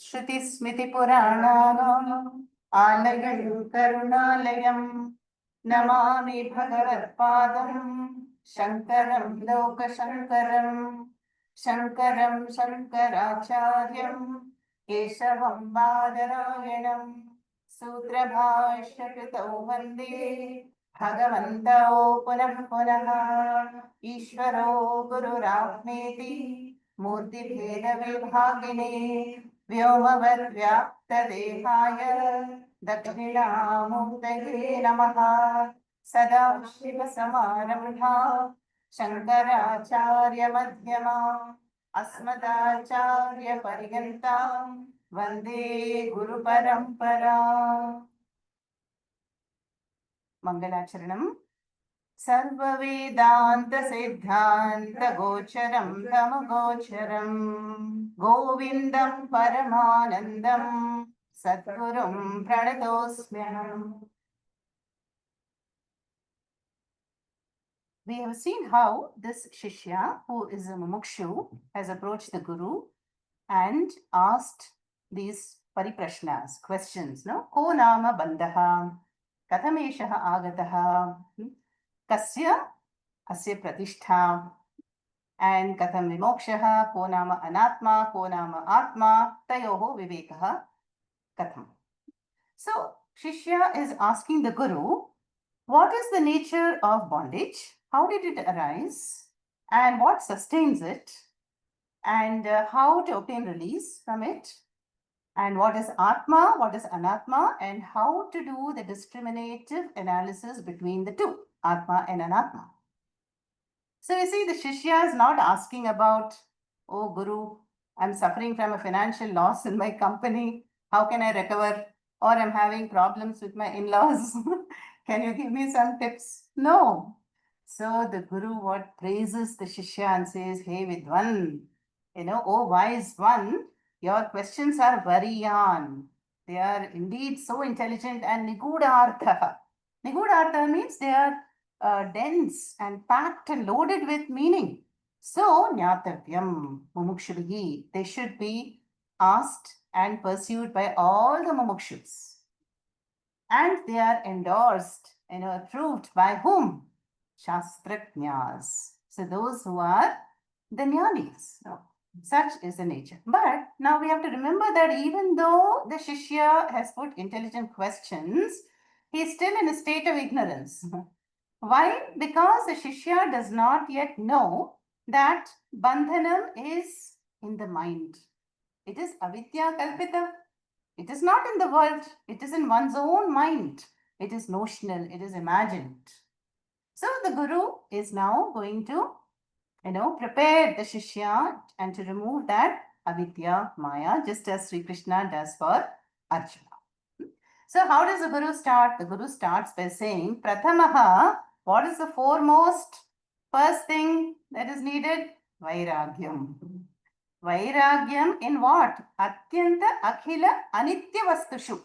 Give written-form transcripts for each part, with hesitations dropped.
श्रुतिस्मृतिपुराणानाम् आलयं करुणालयं नमामि भगवत्पादं शङ्करं लोकशङ्करं शङ्करं शङ्कराचार्यं केशवं बादरायणं सूत्रभाष्यकृतौ वन्दे भगवन्तौ पुनः पुनः ईश्वरो गुरुरात्मेति मूर्तिभेदविभागिने व्योमवद्व्याप्तदेहाय दक्षिणामूर्तये नमः सदाशिवसमारम्भा शङ्कराचार्यमध्यमा अस्मदाचार्यपर्यन्तां वन्दे गुरुपरम्परा मङ्गलाचरणम् सर्ववेदान्तसिद्धान्तगोचरं तमगोचरं गोविन्दं परमानन्दं सद्गुरुं प्रणतोऽस्म्यहम्. We have seen how this Shishya, who is a Mumukshu, has approached the Guru and asked these pariprashnas, questions, no? Ko nama bandhaha, kathameshaha agataha, kasya asya pratishtha, and katham vimokshaha, ko nama anatma, ko nama atma, tayoho vivekaha katham. So, Shishya is asking the Guru, what is the nature of bondage? How did it arise? And what sustains it? And how to obtain release from it? And what is Atma, what is Anatma, and how to do the discriminative analysis between the two, Atma and Anatma. So you see, the Shishya is not asking about, oh Guru, I'm suffering from a financial loss in my company. How can I recover? Or I'm having problems with my in-laws. Can you give me some tips? No. So the Guru what praises the Shishya and says, hey Vidwan, oh wise one, your questions are variyan. They are indeed so intelligent and nigudartha. Nigudartha means they are dense and packed and loaded with meaning. So, Nyatavyam, Mumukshubhi, they should be asked and pursued by all the Mumukshus. And they are endorsed and approved by whom? Shastraknyas. So, those who are the Jnanis. Such is the nature. But now we have to remember that even though the Shishya has put intelligent questions, he is still in a state of ignorance. Why? Because the Shishya does not yet know that Bandhanam is in the mind. It is avidya kalpita. It is not in the world. It is in one's own mind. It is notional. It is imagined. So the Guru is now going to, prepare the Shishya and to remove that avidya maya, just as Sri Krishna does for Arjuna. So how does the Guru start? The Guru starts by saying, Prathamaha, what is the first thing that is needed? Vairagyam. Vairagyam in what? Atyanta akhila anitya vastushu.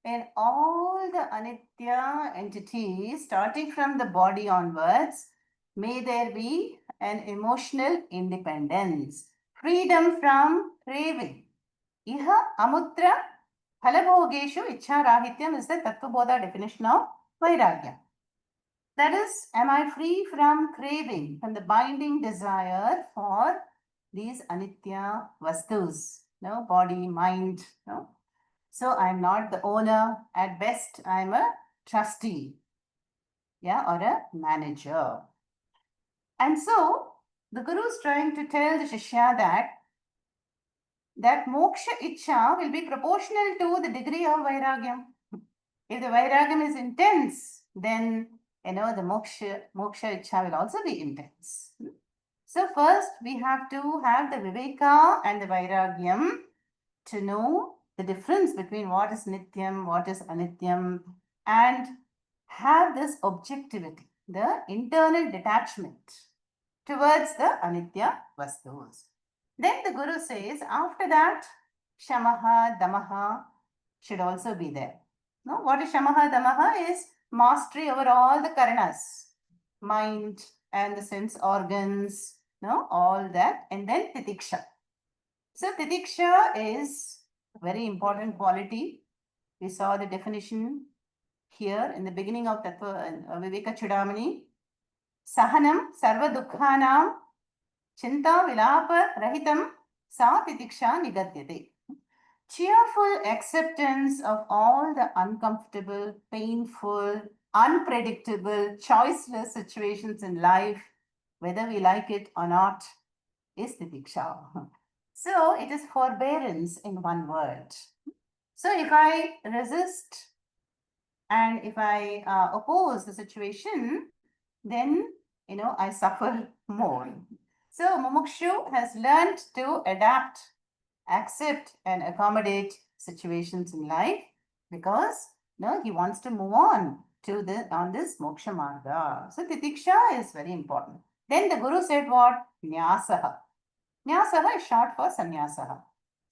In all the anitya entities, starting from the body onwards, may there be an emotional independence, freedom from craving. Iha amutra phalabhogeshu ichharahityam is the Tattvabodha definition of Vairagya. That is, am I free from craving, from the binding desire for these anitya vastus, body, mind, So I'm not the owner. At best, I'm a trustee, or a manager. And so the Guru is trying to tell the Shishya that moksha ichha will be proportional to the degree of vairagyam. If the vairagyam is intense, then the moksha ichha will also be intense. So first we have to have the Viveka and the vairagyam to know the difference between what is nityam, what is anityam, and have this objectivity, the internal detachment towards the anitya vastus. Then the Guru says, after that, shamaha, damaha should also be there. No, what is shamaha, damaha is mastery over all the karanas, mind and the sense organs, all that, and then titiksha. So titiksha is very important quality. We saw the definition here in the beginning of Viveka Chudamani. Sahanam sarva dukkhanam chinta vilapa rahitam sa titiksha nigadyate. Cheerful acceptance of all the uncomfortable, painful, unpredictable, choiceless situations in life, whether we like it or not, is titiksha. So it is forbearance in one word. So if I resist and if I oppose the situation, then I suffer more. So Mumukshu has learned to adapt, accept, and accommodate situations in life because he wants to move on to this moksha marga. So titiksha is very important. Then the Guru said what? Nyasaha. Nyasaha is short for sanyasaha.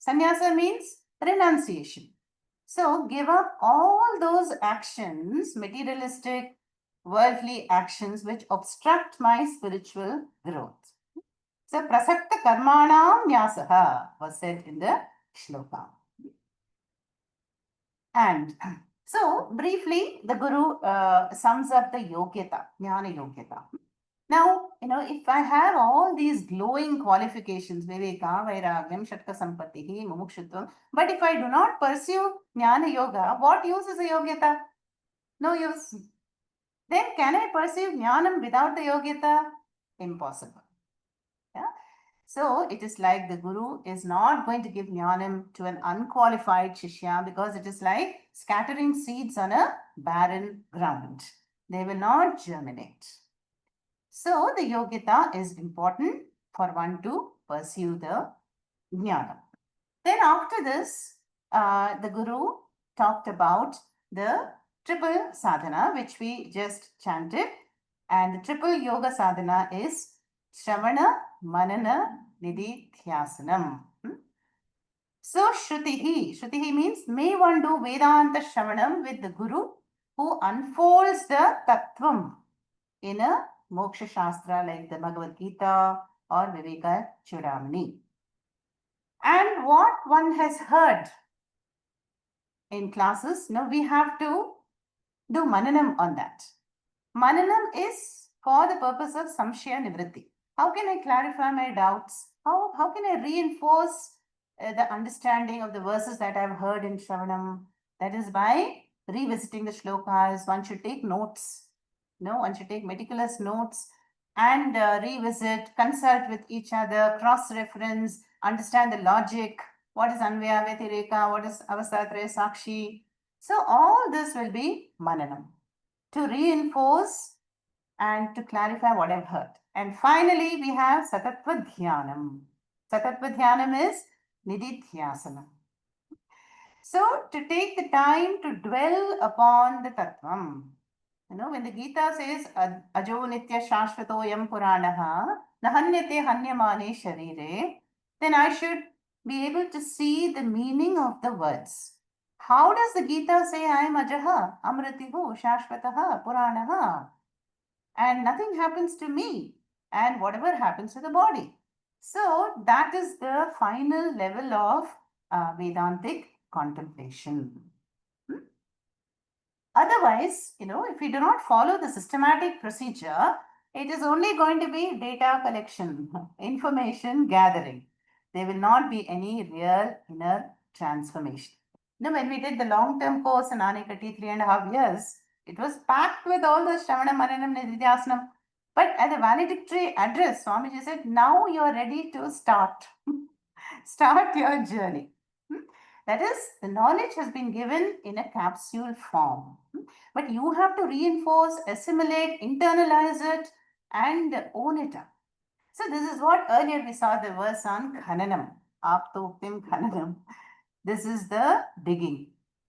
Sannyasa means renunciation. So give up all those actions, materialistic, worldly actions which obstruct my spiritual growth. So prasakta karmanam nyasaha was said in the shloka. And so briefly, the Guru sums up the yogyata, jnana yogyata. Now, if I have all these glowing qualifications, Viveka, Vairagyam, Shatka Sampatihi, Mumukshutvam, but if I do not pursue Jnana Yoga, what use is a Yogyata? No use. Then can I pursue Jnanam without the Yogyata? Impossible. Yeah? So it is like the Guru is not going to give Jnanam to an unqualified Shishya because it is like scattering seeds on a barren ground. They will not germinate. So the Yogyata is important for one to pursue the Jnana. Then after this, the Guru talked about the triple sadhana, which we just chanted. And the triple yoga sadhana is Shravana, Manana, Nididhyasanam. So Shrutihi means may one do Vedanta Shravanam with the Guru who unfolds the Tattvam in a Moksha Shastra like the Bhagavad Gita or Viveka Chudamani. And what one has heard in classes, we have to do Mananam on that. Mananam is for the purpose of Samshaya Nivritti. How can I clarify my doubts? How can I reinforce the understanding of the verses that I've heard in Shravanam? That is by revisiting the shlokas. One should take notes. One should take meticulous notes and revisit, consult with each other, cross-reference, understand the logic. What is Anvaya Vyatireka? What is Avastatraya Sakshi? So all this will be Mananam to reinforce and to clarify what I've heard. And finally, we have Satatva Dhyanam. Satatva Dhyanam is Nididhyasanam. So to take the time to dwell upon the Tattvam, when the Gita says Ajo Nitya Shashvatoyam Puranaha Nahanyate Hanyamane Sharire, then I should be able to see the meaning of the words. How does the Gita say I am Ajaha, Amratihu, Shashvataha, Puranaha? And nothing happens to me, and whatever happens to the body. So that is the final level of Vedantic contemplation. Otherwise, if we do not follow the systematic procedure, it is only going to be data collection, information gathering. There will not be any real inner transformation. When we did the long-term course in Anikati 3.5 years, it was packed with all the Shravana, Mananam, Nididhyasanam. But at the valedictory address, Swamiji said, now you are ready to start. Start your journey. That is, the knowledge has been given in a capsule form. But you have to reinforce, assimilate, internalize it, and own it up. So this is what earlier we saw the verse on Khananam. Aptoktim Khananam. This is the digging.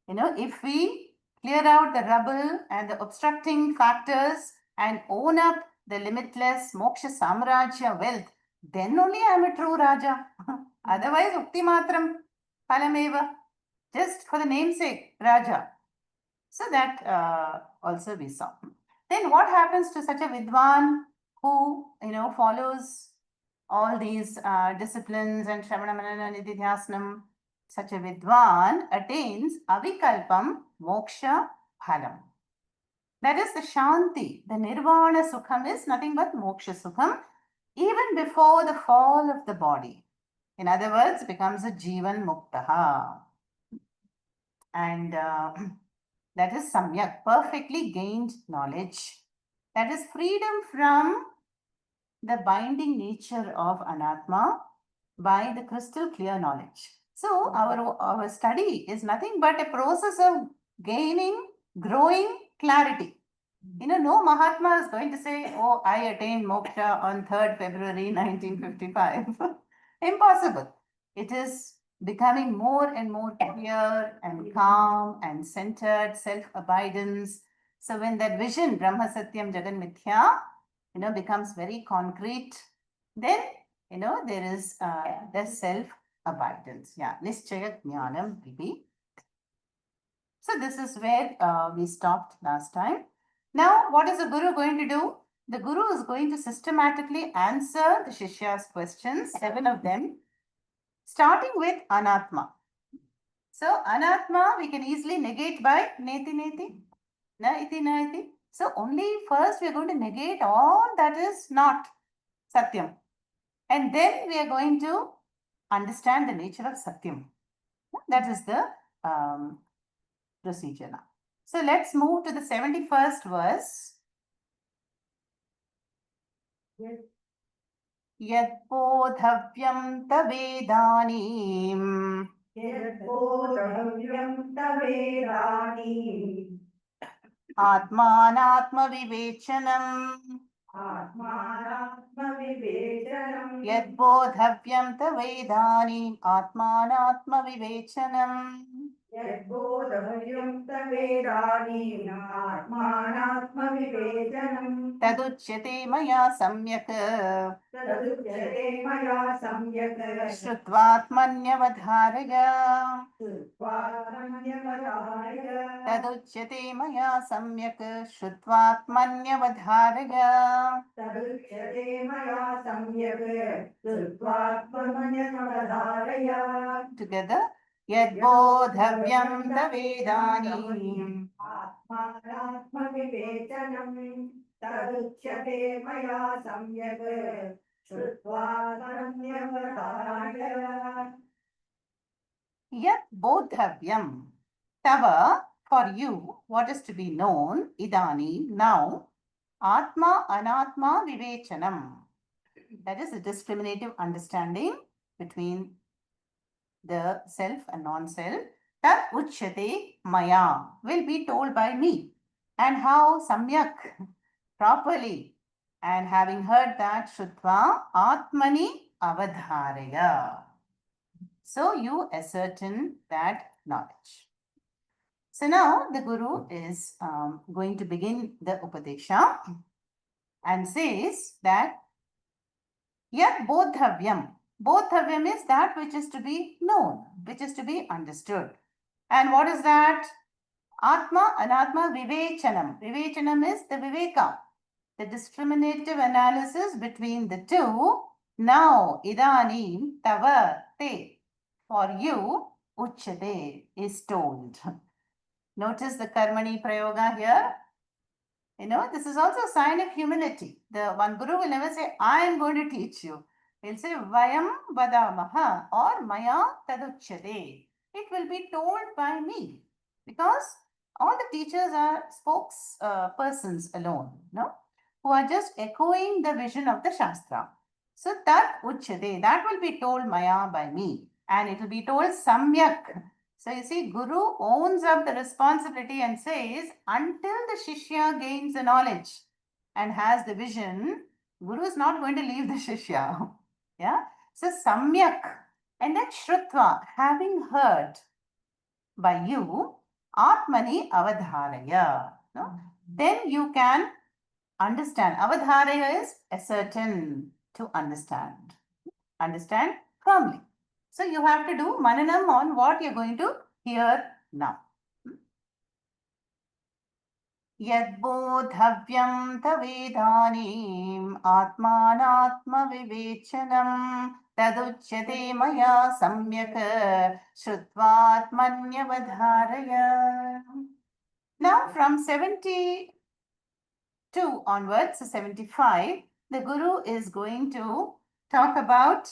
If we clear out the rubble and the obstructing factors and own up the limitless moksha samrajya wealth, then only I am a true Raja. Otherwise, ukti matram phalameva, just for the namesake, Raja. So that also we saw. Then what happens to such a Vidwan who, follows all these disciplines and Shravana Manana Nididhyasanam? such a Vidwan attains avikalpam moksha phalam. That is the Shanti, the Nirvana Sukham is nothing but Moksha Sukham, even before the fall of the body. In other words, becomes a Jivan Muktaha. And that is Samyak, perfectly gained knowledge. That is freedom from the binding nature of Anatma by the crystal clear knowledge. So our study is nothing but a process of gaining, growing clarity. No Mahatma is going to say, oh, I attained moksha on 3rd February 1955. Impossible. It is becoming more and more clear and calm and centered, self-abidance. So when that vision, Brahma Satyam Jagan Mithya, becomes very concrete, then, there is the self-abidance. Yeah, Nischaya Jnanam will be. So this is where we stopped last time. Now, what is the Guru going to do? The Guru is going to systematically answer the Shishya's questions, 7 of them, starting with Anatma. So, Anatma we can easily negate by Neti Neti, Naiti Naiti. So, only first we are going to negate all that is not Satyam. And then we are going to understand the nature of Satyam. That is the procedure now. So let's move to the 71st verse. Yadbodhavyam tavedanim. Yadbodhavyam tavedanim. Atmanatma vivechanam. Atmanatma vivechanam. Yadbodhavyam tavedanim. Atmanatma vivechanam. Yadbodhavyam tavedanim. Atmanatma vivechanam. Taduchyate maya samyak. Taduchyate maya samyak. Shrutvatmanyavadharaya. Shrutvatmanyavadharaya. Taduchyate maya samyak. Shrutvatmanyavadharaya. Taduchyate maya samyak. Shrutvatmanyavadharaya. Together. Yadbodhavyam tavedanim. Atmanatma vivechanam. Taduchyate maya samyak. Shrutvatmanyavadharaya. Yat bodhavyam. Tava, for you, what is to be known, idani, now, atma anatma vivechanam. That is a discriminative understanding between the self and non-self. Tat uchyate maya will be told by me. And how samyak, properly. And having heard that, Shrutva atmani avadharaya. So you ascertain that knowledge. So now the Guru is going to begin the Upadesha and says that Yat bodhavyam. Bodhavyam is that which is to be known, which is to be understood. And what is that? Atma, Anatma, Vivechanam. Vivechanam is the Viveka, the discriminative analysis between the two. Now, idanim, tava, te, for you, uchyate, is told. Notice the karmani prayoga here. This is also a sign of humility. The one guru will never say, I am going to teach you. He'll say, Vayam vadamaha or Maya taduchyate. It will be told by me. Because all the teachers are spokespersons alone, who are just echoing the vision of the Shastra. So that uchyate, that will be told Maya by me. And it will be told samyak. So you see, Guru owns up the responsibility and says, until the Shishya gains the knowledge and has the vision, Guru is not going to leave the Shishya. Yeah. So Samyak and then Shrutva, having heard by you, Atmani Avadharaya. No? Then you can understand. Avadharaya is ascertain, to understand. Understand firmly. So you have to do mananam on what you're going to hear now. Yadbodhavyam tavedanim atmanatma vivechanam taduchyate maya samyak shrutvatmanyavadharaya. Now from 72 onwards, so 75, the Guru is going to talk about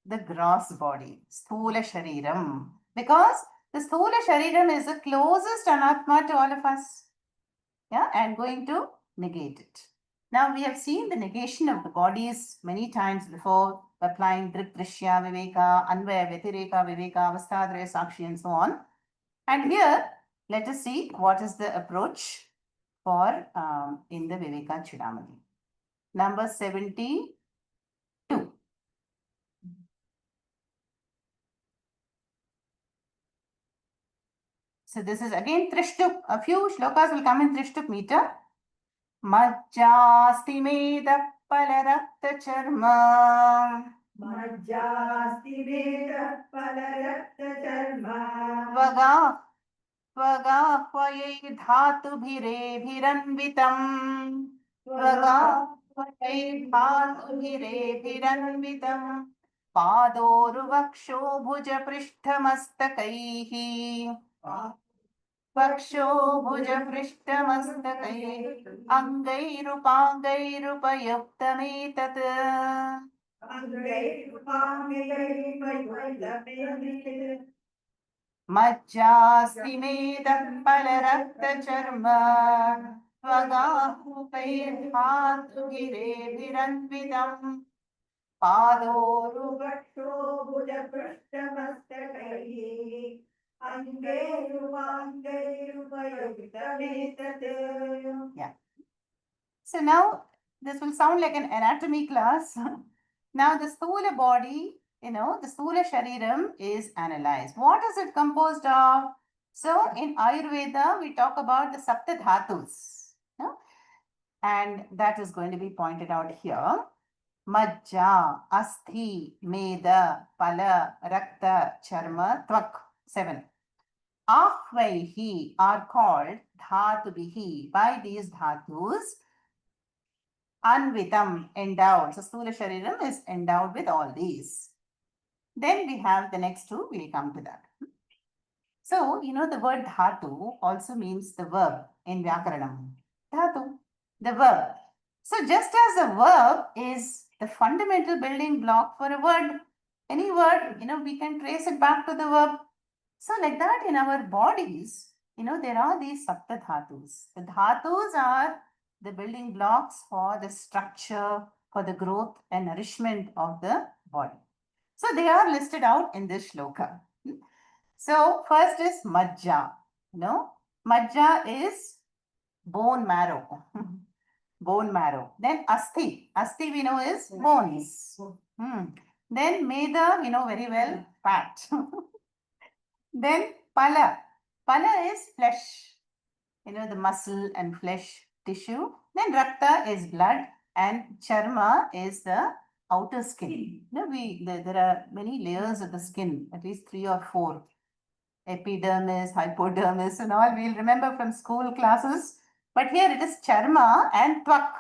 the gross body, Sthula Shariram, because the Sthula Shariram is the closest Anatma to all of us. Yeah, and going to negate it. Now we have seen the negation of the bodies many times before, applying Drik Drishya Viveka, Anvaya Vyatireka Viveka, Avasthadraya Sakshi, and so on. And here, let us see what is the approach for in the Viveka Chudamani. Number 72. So this is again Trishtuk. A few shlokas will come in Trishtuk meter. Majjasti meda palarakta charma. मज्जास्ति वेदः फलरक्तचर्मा Vaga Vagahvaye dhatubireviranvitam. Vagahvaye dhatubireviranvitam. Padoruvaksho bhuja prishtamastakaiः. Vaksho bhuja prishtamastakaiः. Angairupangairupayuktametat. अङ्गैरुपाङ्गैर्वैवैलमेलमेल Majjasti medah palarakta charma. Vagahupairdhatugireviranvidam. Padoru वक्षो भुजपृष्ठमस्तकैः अङ्गैरुपाङ्गैरुपयुक्तमेतत् Yeah. So now this will sound like an anatomy class. Now the Sthula body, the Sthula Shariram is analyzed. What is it composed of? So in Ayurveda, we talk about the Sapta Dhatus. And that is going to be pointed out here. Majja, Asthi, Meda, Pala, Rakta, Charma, Tvak. 7. Ahvaihi are called Dhatubihi by these Dhatus. Anvitam, endowed. So Sthula Shariram is endowed with all these. Then we have the next two, we'll come to that. So, the word dhatu also means the verb in Vyakaranam. Dhatu, the verb. So just as a verb is the fundamental building block for a word, any word, we can trace it back to the verb. So like that in our bodies, there are these sapta dhatus. The dhatus are the building blocks for the structure, for the growth and nourishment of the body. So they are listed out in this shloka. So first is majja. Majja is bone marrow. Bone marrow. Then asthi. Asthi we know is bones. Then meda we know very well, fat. Then pala. Pala is flesh. The muscle and flesh tissue. Then rakta is blood and charma is the outer skin. There are many layers of the skin, at least 3 or 4. Epidermis, hypodermis and all we'll remember from school classes. But here it is charma and tvak.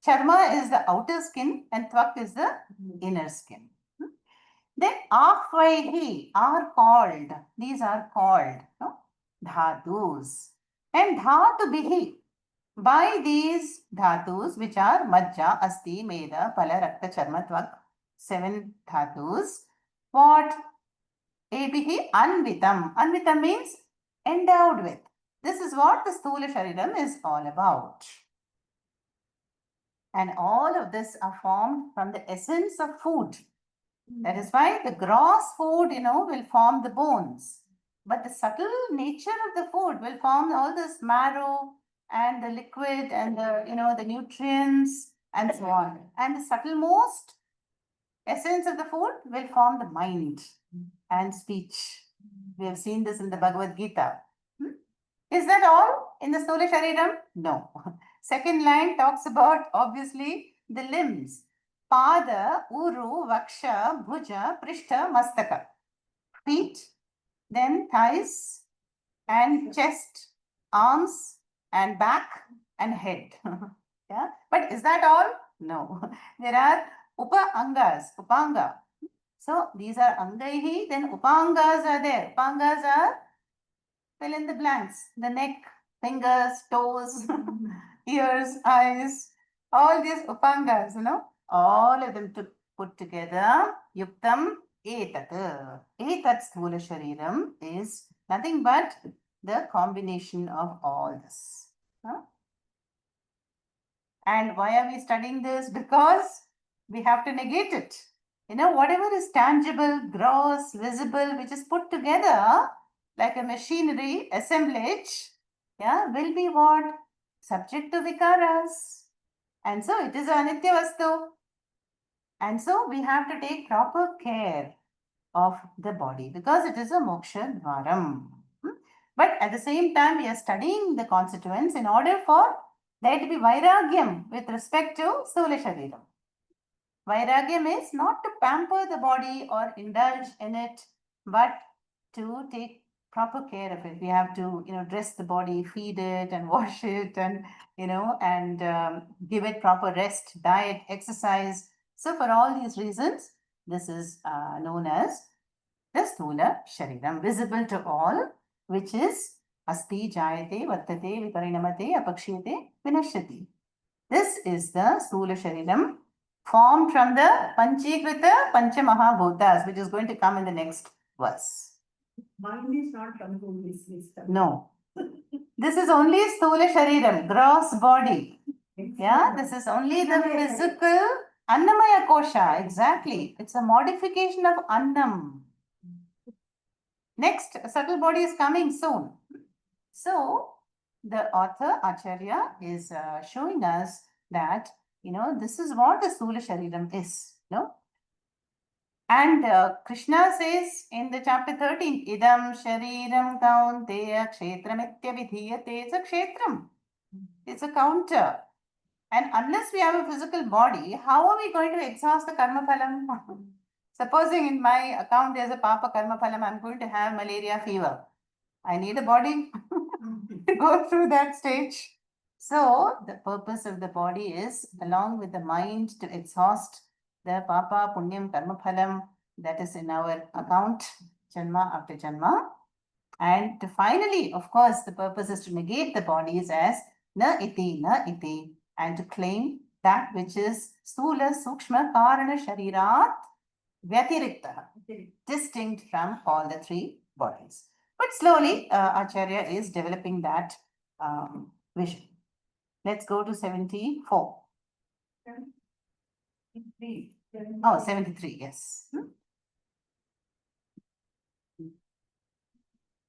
Charma is the outer skin and tvak is the inner skin. Then ahvaihi are called. These are called dhatus. And dhatubihi, by these dhatus which are majja, asti, meda, pala, rakta, charma, tvak, 7 dhatus. What? Ebihi anvitam. Anvitam means endowed with. This is what the Sthula Shariram is all about. And all of this are formed from the essence of food. That is why the gross food, will form the bones. But the subtle nature of the food will form all this marrow and the liquid and the nutrients and so on. And the subtlemost essence of the food will form the mind and speech. We have seen this in the Bhagavad Gita. Is that all in the Sthula Shariram? No. Second line talks about, obviously, the limbs. Pada, Uru, Vaksha, Bhuja, Prishta, Mastaka. Feet, then thighs, and chest, arms, and back and head. Yeah, but is that all? No. There are upanga. So these are angaihi, then upangas are there. Upangas are, fill in the blanks, the neck, fingers, toes, ears, eyes, all these upangas, all of them to put together. Yuktam etat. Etat sthula shariram is nothing but the combination of all this. Huh? And why are we studying this? Because we have to negate it. Whatever is tangible, gross, visible, which is put together like a machinery assemblage, yeah, will be what? Subject to vikaras. And so it is anitya vastu. And so we have to take proper care of the body because it is a moksha dvaram. But at the same time, we are studying the constituents in order for there to be vairagyam with respect to Sthula Shariram. Vairagyam is not to pamper the body or indulge in it, but to take proper care of it. We have to, dress the body, feed it, and wash it, and give it proper rest, diet, exercise. So, for all these reasons, this is known as the Sthula Shariram, visible to all, which is Asti Jayate, Vartate, Viparinamate, Apakshite, Vinashyati. This is the Sthula Shariram formed from the Panchikrita Panchamahabhutas, which is going to come in the next verse. Mind is not come to this wisdom. No. This is only Sthula Shariram, gross body. Yeah, this is only the physical Annamaya Kosha. Exactly. It's a modification of Annam. Next, subtle body is coming soon. So, the author Acharya is showing us that, this is what the Sthula Shariram is. And Krishna says in the chapter 13, Idam Shariram Kaunteya Kshetramitya Vidhiyate. It's a Kshetram. It's a counter. And unless we have a physical body, how are we going to exhaust the karma phalam? Supposing in my account there's a papa karma phalam, I'm going to have malaria fever. I need a body to go through that stage. So the purpose of the body is, along with the mind, to exhaust the papa, punyam, karma phalam that is in our account, janma after janma. And to finally, of course, the purpose is to negate the bodies as na iti, and to claim that which is stula, sukshma, karana, sharirat, vyatirikta, distinct from all the three bodies. But slowly, Acharya is developing that vision. Let's go to 74. Oh, 73, yes.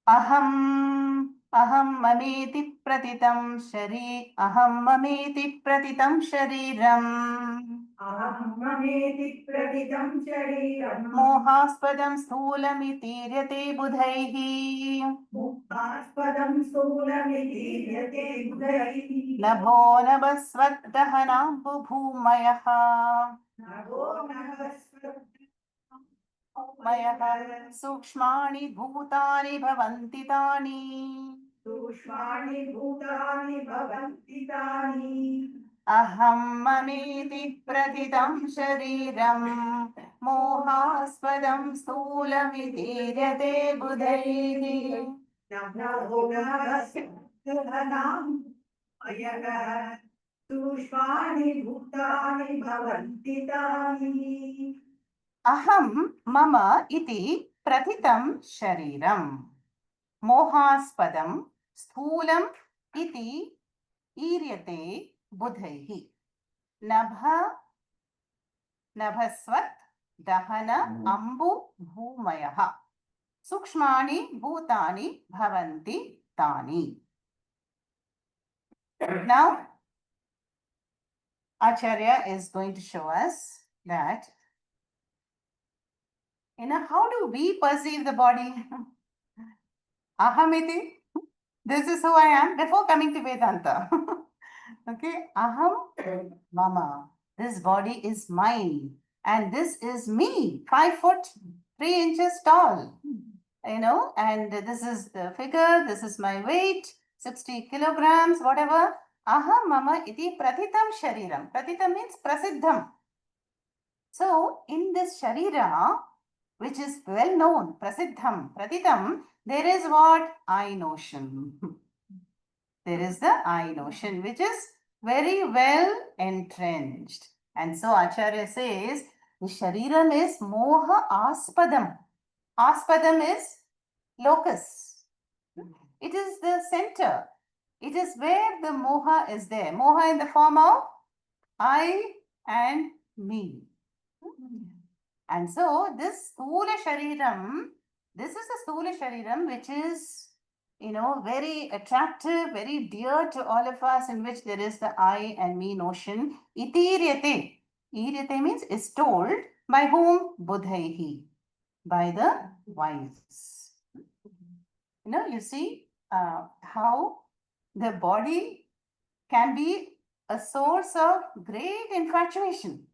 Aham mameti pratitam shariram. Aham mameti pratitam shariram. Mohaspradam sthulamitiryate budhaihi. Mohaspradam sthulamitiryate budhaihi. Nabho nabasvaddahanam bubhumayaha. Nabho nabasvaddahanam सूक्ष्माणि भूतानि भवन्ति तानि. सूक्ष्माणि भूतानि भवन्ति तानि. अहं ममेति प्रथितं शरीरं मोहास्पदं स्थूलमितीर्यते बुधैः. सूक्ष्माणि भूतानि भवन्ति तानि. अहं मम इति प्रथितं शरीरं मोहास्पदं स्थूलम् इति ईर्यते बुधैः. नभस्वत् दहन अम्बु भूमयः सूक्ष्माणि भूतानि भवन्ति तानि. Now, Acharya is going to show us that how do we perceive the body? Ahamiti, this is who I am before coming to Vedanta. Okay, aham mama, this body is mine and this is me, 5 foot 3 inches tall, and this is the figure, this is my weight, 60 kilograms, whatever. Aham mama iti prathitam shariram. Prathitam means prasiddham. So, in this sharira, which is well known, prasiddham, prathitam, there is what? I notion. There is the I notion, which is very well entrenched. And so Acharya says, the shariram is moha aspadam. Aspadam is locus. It is the center. It is where the moha is there. Moha in the form of I and me. And so this Sthula Shariram, this is the Sthula Shariram which is, very attractive, very dear to all of us, in which there is the I and me notion. Itiryate. Iryate means is told by whom? Buddhaihi. By the wise. You see how the body can be a source of great infatuation.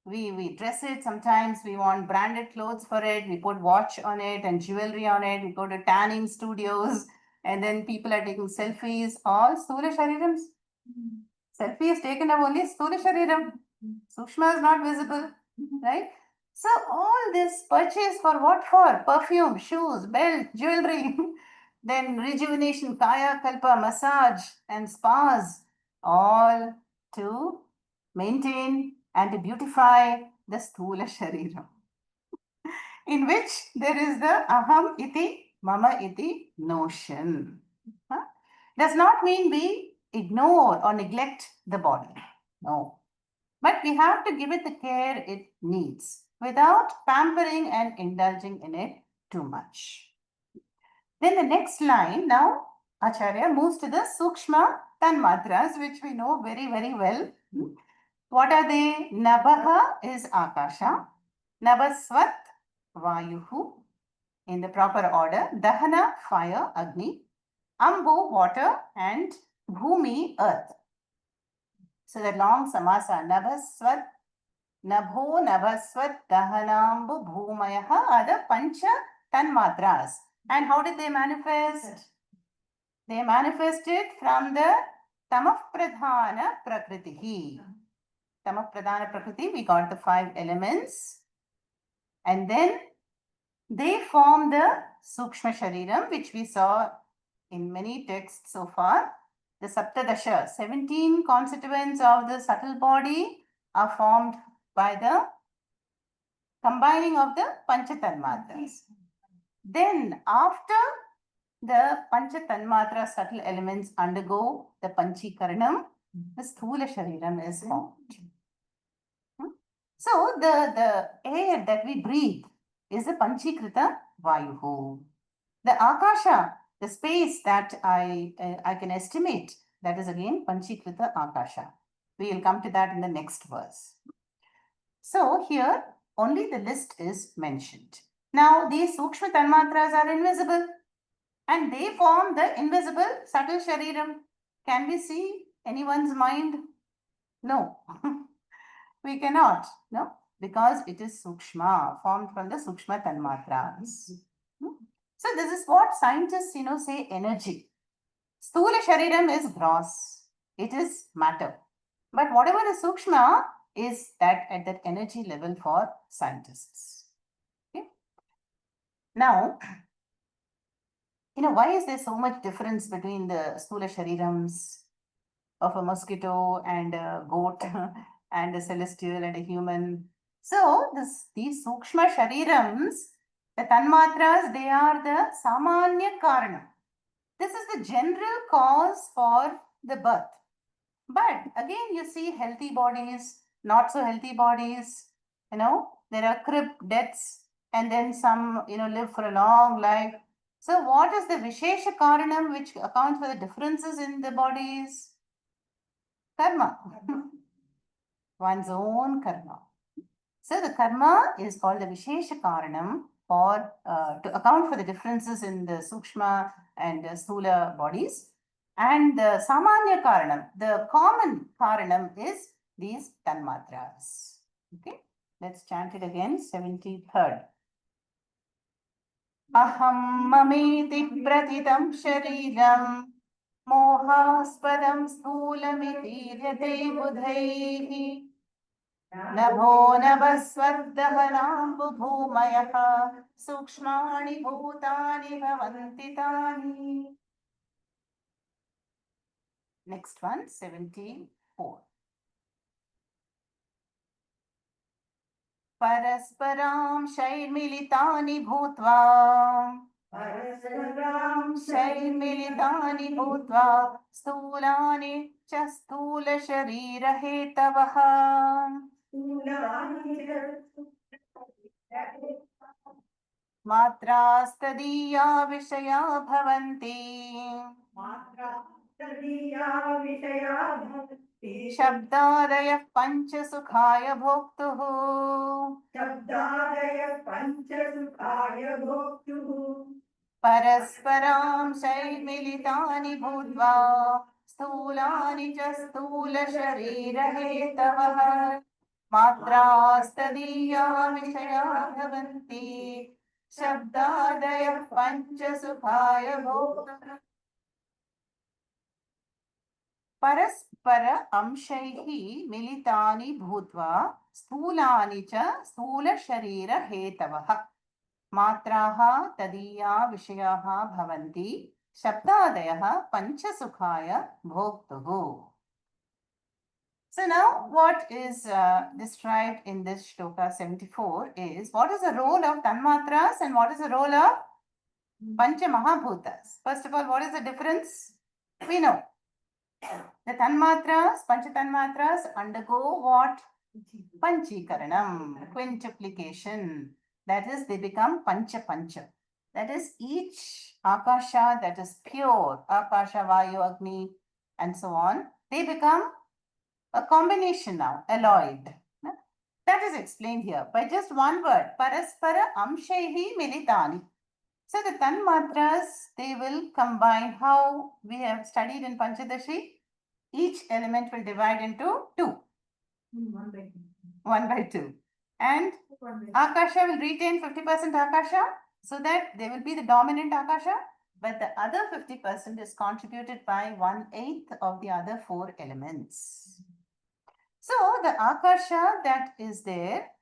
We dress it, sometimes we want branded clothes for it, we put watch on it and jewelry on it, we go to tanning studios, and then people are taking selfies, all Sthula Sharirams. Selfie is taken of only Sthula Shariram. Sukshma is not visible, right? So all this purchase for what for? Perfume, shoes, belt, jewelry, then rejuvenation, kaya, kalpa, massage and spas, all to maintain and to beautify the Sthula Shariram, in which there is the aham iti, mama iti notion. Huh? Does not mean we ignore or neglect the body. No. But we have to give it the care it needs without pampering and indulging in it too much. Then the next line, now Acharya moves to the Sukshma Tanmatras, which we know very, very well. What are they? Nabha is Akasha, Nabhasvat Vayuhu, in the proper order, Dahana, fire, Agni, Ambu, water, and Bhumi, earth. So the long samasa, Nabhasvat, Nabho, Nabhasvat, Dahanambu, Bhumayaha are the Pancha Tanmatras. And how did they manifest? They manifested from the Tamah Pradhana Prakritihi. Tamah Pradhana Prakriti, we got the 5 elements. And then they form the Sukshma Shariram, which we saw in many texts so far. The Saptadasha, 17 constituents of the subtle body are formed by the combining of the Panchatanmatras. Then after the Panchatanmatra subtle elements undergo the Panchikaranam, the Sthula Shariram is formed. So the air that we breathe is the Panchikrita Vayuhu. The Akasha, the space that I can estimate, that is again Panchikrita Akasha. We will come to that in the next verse. So here only the list is mentioned. Now these Sukshma Tanmatras are invisible and they form the invisible subtle Shariram. Can we see anyone's mind? No, we cannot, no, because it is Sukshma, formed from the Sukshma Tanmatras. So this is what scientists, say energy. Sthula Shariram is gross. It is matter. But whatever is Sukshma is that at that energy level for scientists. Okay? Now, why is there so much difference between the Sthula Sharirams of a mosquito and a goat and a celestial and a human? So these Sukshma Sharirams, the Tanmatras, they are the Samanya Karana. This is the general cause for the birth. But again, you see healthy bodies, not so healthy bodies, there are crib deaths, and then some, live for a long life. So what is the Vishesha Karanam which accounts for the differences in the bodies? Karma. One's own karma. So the karma is called the Vishesha Karanam for to account for the differences in the Sukshma and Sthula bodies. And the Samanya Karanam, the common Karanam is these Tanmatras. Okay, let's chant it again, 73rd. Aham mameti pratitam shariram मोहास्पदं स्थूलमितीर्यते बुधैः नभो नभस्वर्दहनाम्बुभूमयः सूक्ष्माणि भूतानि भवन्ति तानि. Next one, 74. परस्परां शैर्मिलितानि भूत्वा परस्परां शैर्मिलितानि भूत्वा स्थूलानि च स्थूलशरीरहेतवः स्थूलानि मात्रास्तदीया विषया भवन्ति मात्रा तदीया विषया भवन्ति शब्दादयः पञ्चसुखाय भोक्तुः शब्दादय पञ्चसुखाय भोक्तुः परस्परां शैर्मिलितानि भूत्वा स्थूलानि च स्थूलशरीरहेतवः मात्रास्तदीया विषया भवन्ति शब्दादयः पञ्चसुखाय भोक्तुः परस्पर अंशैः मिलितानि भूत्वा स्थूलानि च स्थूलशरीरहेतवः मात्राः तदीया विषयाः भवन्ति शब्दादयः पञ्चसुखाय भोक्तुः. So now what is described in this shloka 74 is what is the role of tanmatras and what is the role of pancha mahabhutas. First of all, what is the difference? We know the tanmatras, pancha tanmatras undergo what? Panchikaranam, quintuplication. That is, they become pancha pancha. That is, each akasha that is pure, akasha, vayu, agni, and so on, they become a combination now, alloyed. That is explained here by just one word, paraspara amshaihi militani. So the tanmatras, they will combine how we have studied in Panchadashi. Each element will divide into two. 1 by 2. And Akasha will retain 50% Akasha so that they will be the dominant Akasha, but the other 50% is contributed by 1/8 of the other 4 elements. So the Akasha that is there,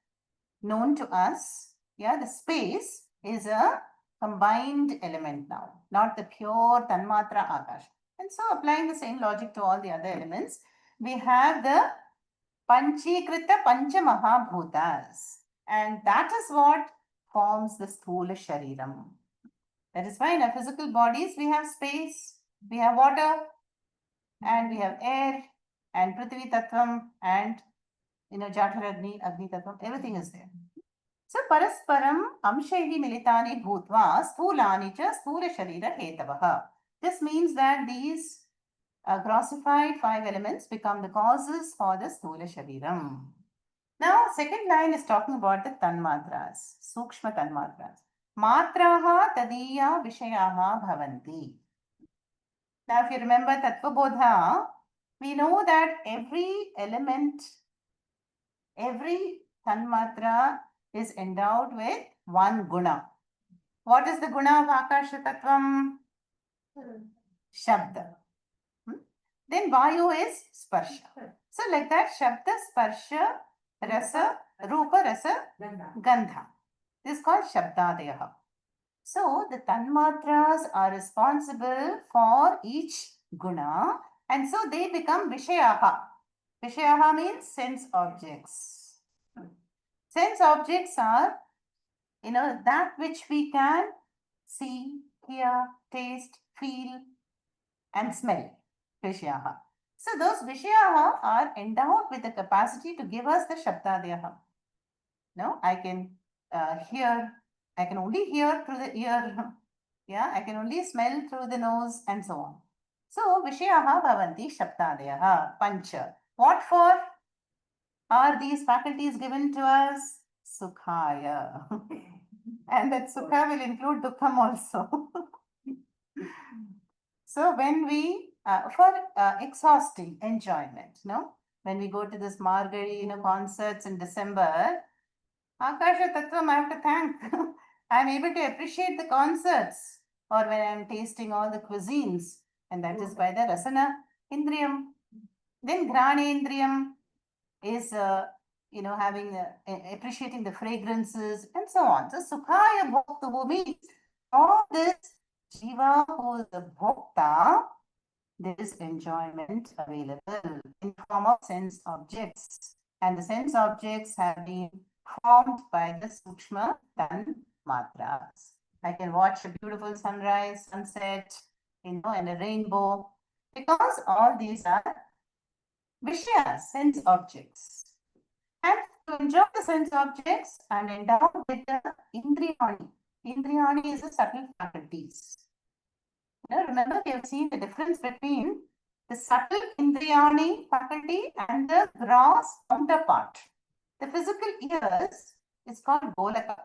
known to us, yeah, the space is a combined element now, not the pure Tanmatra Akasha. And so applying the same logic to all the other elements, we have the Panchikrita Pancha Mahabhutas. And that is what forms the Sthula Shariram. That is why in our physical bodies we have space, we have water, and we have air, and Prithvi Tattvam, and Jathar Agni, Agni Tattvam, everything is there. So Parasparam Amshaihi Militani Bhutva Sthulani cha Sthula Sharira Hetavaha. This means that these grossified 5 elements become the causes for the Sthula Shariram. Now, second line is talking about the Tanmatras, Sukshma Tanmatras. Matraha Tadiya Vishayaha Bhavanti. Now, if you remember Tattva Bodha, we know that every element, every Tanmatra is endowed with one guna. What is the guna of Akasha Tattvam? Shabda. Then Vayu is Sparsha. So like that, Shabda, Sparsha, Rasa, Rupa, Rasa, Gandha. This is called Shabdadeha. So the Tanmatras are responsible for each guna and so they become Vishayaha. Vishayaha means sense objects. Sense objects are, that which we can see, hear, taste, feel and smell. Vishayaha. So those Vishayaha are endowed with the capacity to give us the Shabdadeha. No, I can hear, I can only hear through the ear. Yeah, I can only smell through the nose and so on. So Vishayaha bhavanti Shabdadeha Pancha. What for are these faculties given to us? Sukhaya. And that Sukha will include Dukkham also. So when we, for exhausting enjoyment, when we go to this Margari, concerts in December, Akasha Tattvam, I have to thank. I'm able to appreciate the concerts or when I'm tasting all the cuisines and that is by the Rasana Indriyam. Then Granendriyam is, having, appreciating the fragrances and so on. So Sukhaya Bhokta means all this Jiva who is the Bhokta, there is enjoyment available in form of sense objects. And the sense objects have been formed by the Sukshma Tan Matras. I can watch a beautiful sunrise, sunset, and a rainbow, because all these are Vishya, sense objects. And to enjoy the sense objects, I'm endowed with the Indriyani. Indriyani is the subtle faculties. Remember, we have seen the difference between the subtle Indriyani faculty and the gross counterpart. The physical ears is called Golaka.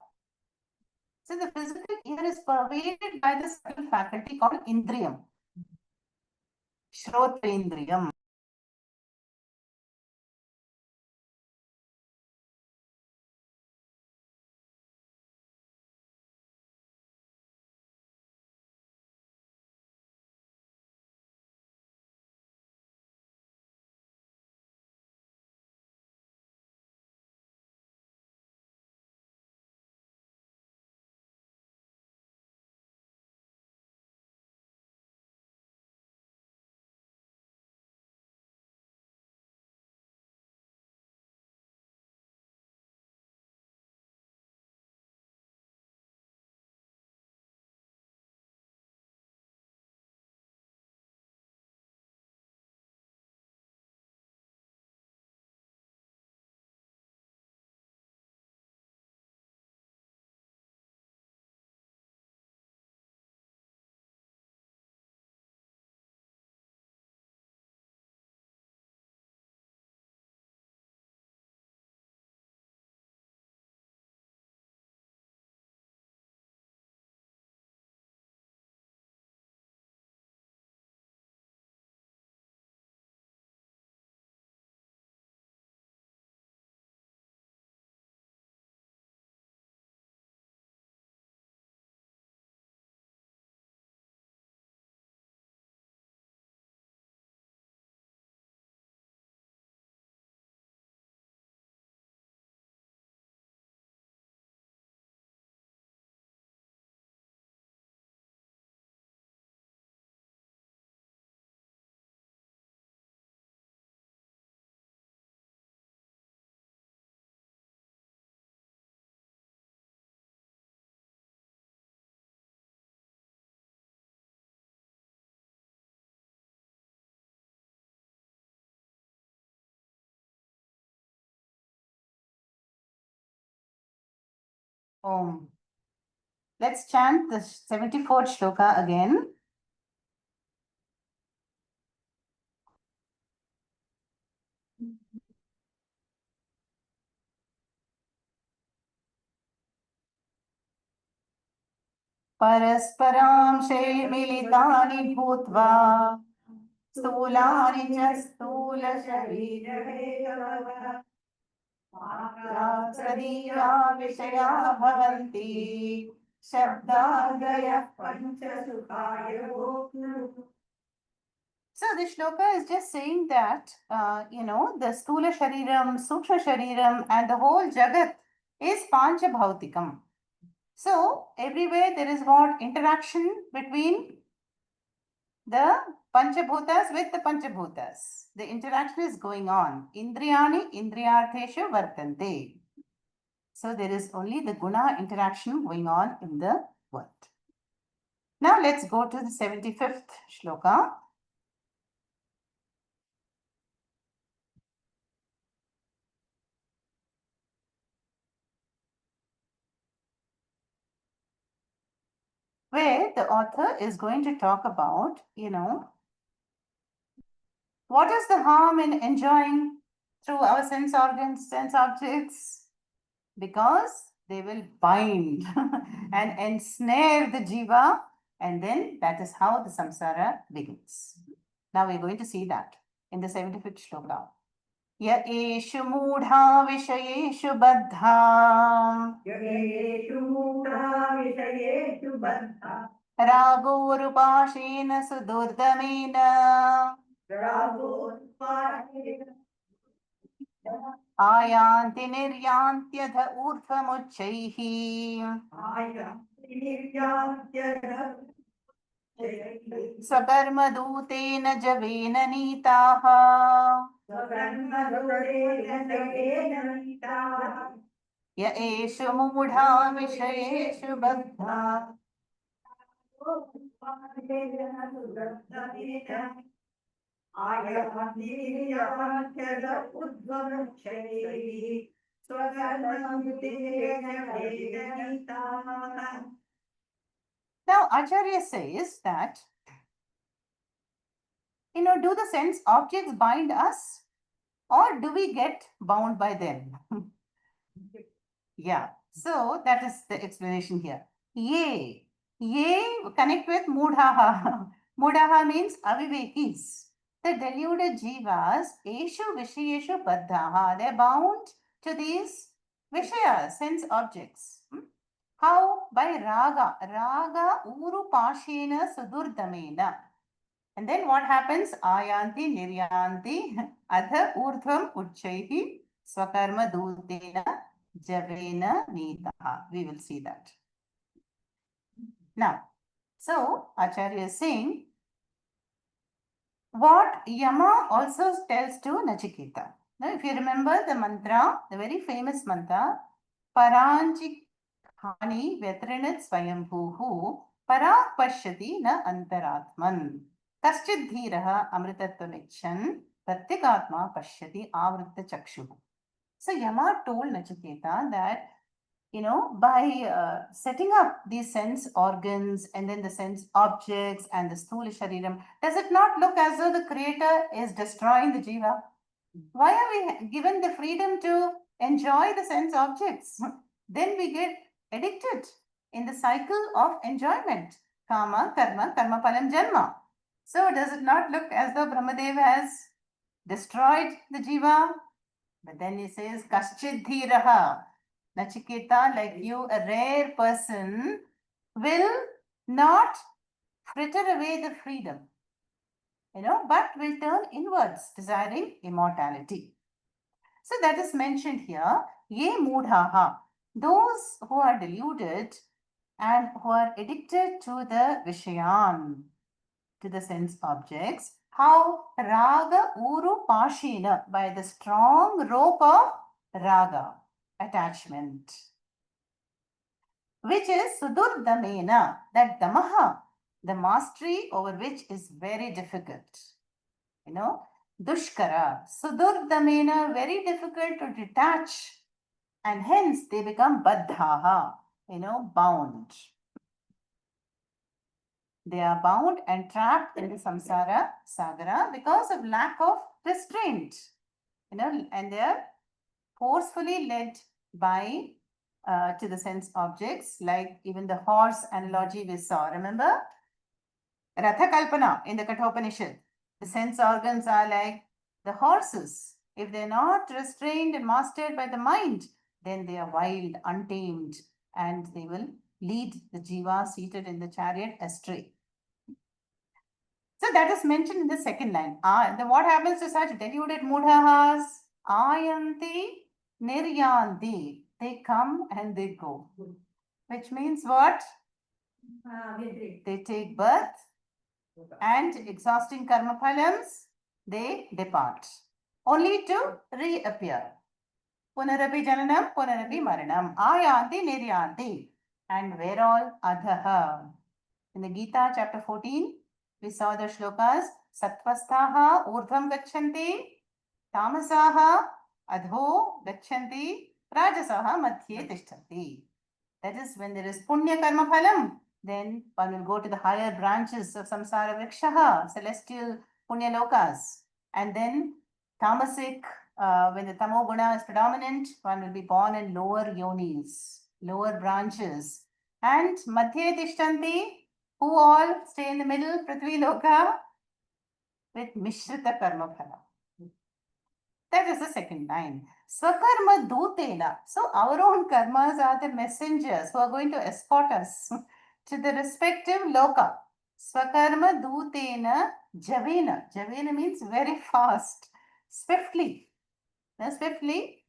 So the physical ear is pervaded by the subtle faculty called Indriyam. Shrotrendriyam. Om. Let's chant the 74th shloka again. परस्परांशे मिलितानि भूत्वा स्थूलानि च स्थूलशरीरमेव मात्रात्सदीया विषया भवन्ति शब्दादयः पञ्चसुखाय भोक्तुः. So this shloka is just saying that, the Stula Shariram, Sukshma Shariram, and the whole Jagat is Pancha Bhautikam. So everywhere there is what? Interaction between the Panchabhutas with the Panchabhutas. The interaction is going on. Indriyani, Indriyartheshu Vartante. So there is only the Guna interaction going on in the world. Now let's go to the 75th shloka. Where the author is going to talk about, what is the harm in enjoying through our sense organs, sense objects? Because they will bind and ensnare the jiva, and then that is how the samsara begins. Now we're going to see that in the 75th shloka. Ya eshu mudha vishayeshu baddha येषु मूढा विषयेषु बद्धा रागोरुपाशेन सुदुर्दमेन आयान्ति निर्यान्त्यध ऊर्ध्वमुच्चैः स्वकर्मदूतेन जवेन नीताः य एषु मूढा विषयेषु बद्धा Now Acharya says that, do the sense objects bind us or do we get bound by them? Yeah, so that is the explanation here. Ye connect with mudhaha. Mudhaha means avivekis. The deluded jivas, eshu vishayeshu baddhaha, they are bound to these vishayas, sense objects. How? By raga. Raga uru pashena sudurdamena. And then what happens? Ayanti niryanti adha urdhvam uchchaihi swakarma dutena javena nitaha. We will see that. Now, so Acharya is saying what Yama also tells to Nachiketa. Now, if you remember the mantra, the very famous mantra, Paranjik Hani Vetrinit Swayambhuhu Parak Pashyati Na Antaratman Kaschid Dhiraha Amritattvamichan Pratyekatma Pashyati Avritta Chakshuhu. So Yama told Nachiketa that, by setting up these sense organs and then the sense objects and the sthula shariram, does it not look as though the creator is destroying the jiva? Why are we given the freedom to enjoy the sense objects? Then we get addicted in the cycle of enjoyment. Kama, karma, karma palam janma. So does it not look as though Brahmadev has destroyed the jiva? But then he says, Kaschid dhiraha. Nachiketa, like you, a rare person, will not fritter away the freedom, but will turn inwards, desiring immortality. So that is mentioned here. Ye mudhaha. Those who are deluded and who are addicted to the vishayan, to the sense objects. How? Raga uru pashina, by the strong rope of raga, attachment, which is sudurdamena, that damaha, the mastery over which is very difficult. Dushkara, sudurdamena, very difficult to detach, and hence they become baddhaha, bound. They are bound and trapped in the samsara sagara because of lack of restraint, and they are forcefully led by to the sense objects, like even the horse analogy we saw. Remember? Ratha Kalpana in the Kathopanishad. The sense organs are like the horses. If they're not restrained and mastered by the mind, then they are wild, untamed, and they will lead the jiva seated in the chariot astray. So that is mentioned in the second line. Then what happens to such deluded mudhahas? Ayanti niryanti. They come and they go. Which means what? They take birth and exhausting karma phalams, they depart. Only to reappear. Punarapi jananam, punarapi maranam. Ayanti niryanti. And where all? Adhaha. In the Gita chapter 14, we saw the shlokas. Sattvastaha urdhvam gachanti. Tamasaha adho gachanti. Rajasaha madhye tishtanti. That is, when there is punya karma phalam, then one will go to the higher branches of samsara vrikshaha, celestial punya lokas. And then tamasic, when the tamo guna is predominant, one will be born in lower yonis, lower branches. And madhye tishtanti, who all stay in the middle, prithvi loka, with mishrita karma phala. That is the second line. Swakarma dutena. So our own karmas are the messengers who are going to escort us to the respective loka. Swakarma dutena javena. Javena means very fast, swiftly. Now, swiftly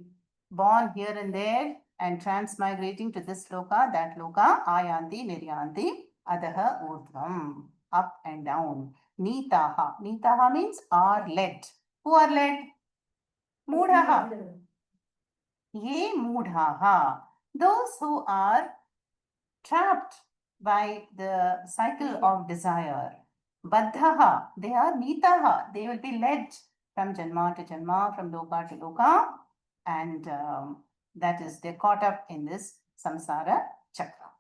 born here and there and transmigrating to this loka, that loka, ayanti, niryanti, adaha, urdhvam, up and down. Nitaha. Nitaha means are led. Who are led? Mudhaha. Ye mudhaha. Those who are trapped by the cycle of desire. Baddhaha, they are nitaha, they will be led from janma to janma, from loka to loka, and that is, they're caught up in this samsara chakra.